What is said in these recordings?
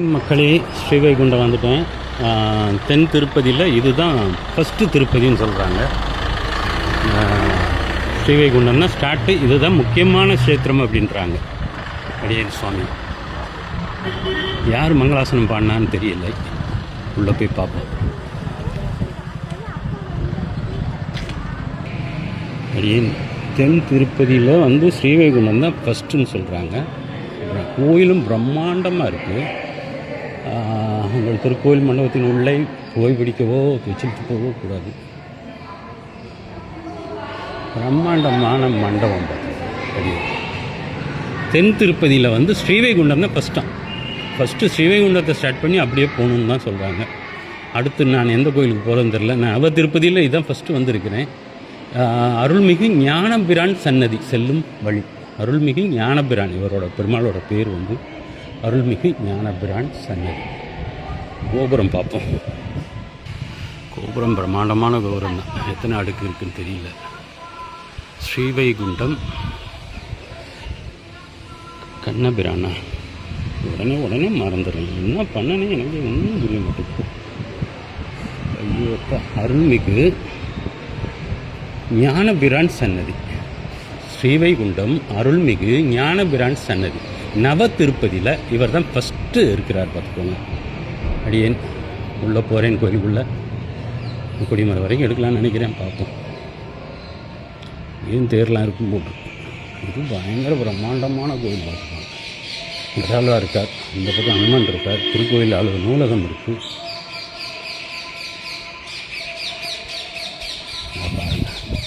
மக்களே, ஸ்ரீவைகுண்டம் வந்துட்டேன். தென் திருப்பதியில் இதுதான் ஃபஸ்ட்டு திருப்பதின்னு சொல்கிறாங்க. ஸ்ரீவைகுண்டம்னா ஸ்டார்ட்டு, இதுதான் முக்கியமான க்ஷேத்திரம் அப்படின்றாங்க. அடியேன் சுவாமி யார் மங்களாசனம் பாடினான்னு தெரியல, உள்ளே போய் பார்ப்போம். அடியேன் தென் திருப்பதியில் வந்து ஸ்ரீவைகுண்டம் தான் ஃபஸ்ட்டுன்னு சொல்கிறாங்க. கோயிலும் பிரம்மாண்டமாக இருக்குது. உங்கள் திருக்கோயில் மண்டபத்தின் உள்ளே புகைப்பிடிக்கவோ எச்சில் துப்பவோ கூடாது. பிரம்மாண்டமான மண்டபம். சரி, தென் திருப்பதியில் வந்து ஸ்ரீவைகுண்டம் தான் ஃபஸ்ட்டு ஸ்ரீவைகுண்டத்தை ஸ்டார்ட் பண்ணி அப்படியே போகணுன்னு தான் சொல்கிறாங்க. அடுத்து நான் எந்த கோயிலுக்கு போகிறேன்னு தெரில. நான் அவ திருப்பதியில் இதுதான் ஃபஸ்ட்டு வந்திருக்கிறேன். அருள்மிகு ஞானபிரான் சன்னதி செல்லும் வழி. அருள்மிகு ஞானபிரான், இவரோட பெருமாளோட பேர் வந்து அருள்மிகு ஞானபிரான் சன்னதி. கோபுரம் பார்ப்போம். கோபுரம் பிரம்மாண்டமான கோபுரம் தான். எத்தனை அடுக்கு இருக்குன்னு தெரியல. ஸ்ரீவைகுண்டம் கண்ணபிரானா, உடனே மறந்துடுறேன். என்ன பண்ணனே எனக்கு ஒன்றும் புரிய மாட்டேங்குது. ஐயோப்பா, அருள்மிகு ஞானபிரான் சன்னதி, ஸ்ரீவைகுண்டம் அருள்மிகு ஞானபிரான் சன்னதி, நவ திருப்பதியில் இவர் தான் ஃபஸ்ட்டு இருக்கிறார். பார்த்துக்கோங்க. அடியேன் உள்ளே போகிறேன். கோயிலுக்குள்ளே கொடிமரம் வரைக்கும் எடுக்கலான்னு நினைக்கிறேன். பார்ப்போம். ஏன் தேர்லாம் இருக்கும் போட்டு. இது பயங்கர பிரம்மாண்டமான கோயில். பார்த்துக்கோங்க. கடவுளாக இருக்கார். இந்த பக்கம் அனுமன் இருக்கார். திருக்கோயில் அலுவலக நூலகம் இருக்குது.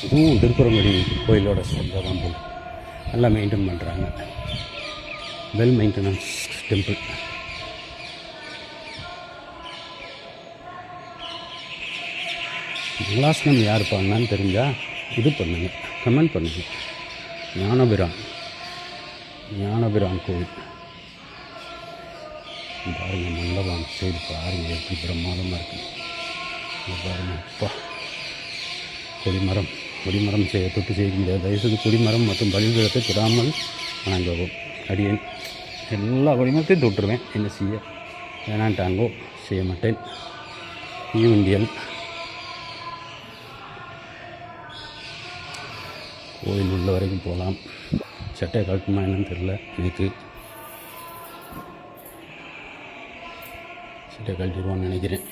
இதுவும் திருக்குறங்குடி கோயிலோட சேர்ந்த தான் போல். நல்லா மெயின்டைன் பண்ணுறாங்க. Well maintenance temple. மங்களாசனம் யார் பண்ணான்னு தெரிஞ்சால் இது பண்ணுங்கள், கமெண்ட் பண்ணுங்கள். ஞானபிரான் கோவில் பாருங்கள். மண்டபம் சைடு பாருங்கள், எப்படி பிரமாதமாக இருக்குது பாருங்கள். அப்பா, கொடிமரம் தொட்டு செய்ய முடியாது. தயவுசெய்து கொடிமரம் மற்றும் பலிபீடத்தை தொடாமல் வணங்கவும். அடியேன் எல்லா கொடிமரத்தையும் தொட்டுருவேன். என்ன செய்ய வேணான்ட்டாங்கோ, செய்ய மாட்டேன். யூண்டியல் கோயில் உள்ள வரைக்கும் போகலாம். சட்டையை கழட்டுமா என்னன்னு தெரில. நேற்று சட்டையை கழட்டிடுவான்னு நினைக்கிறேன்.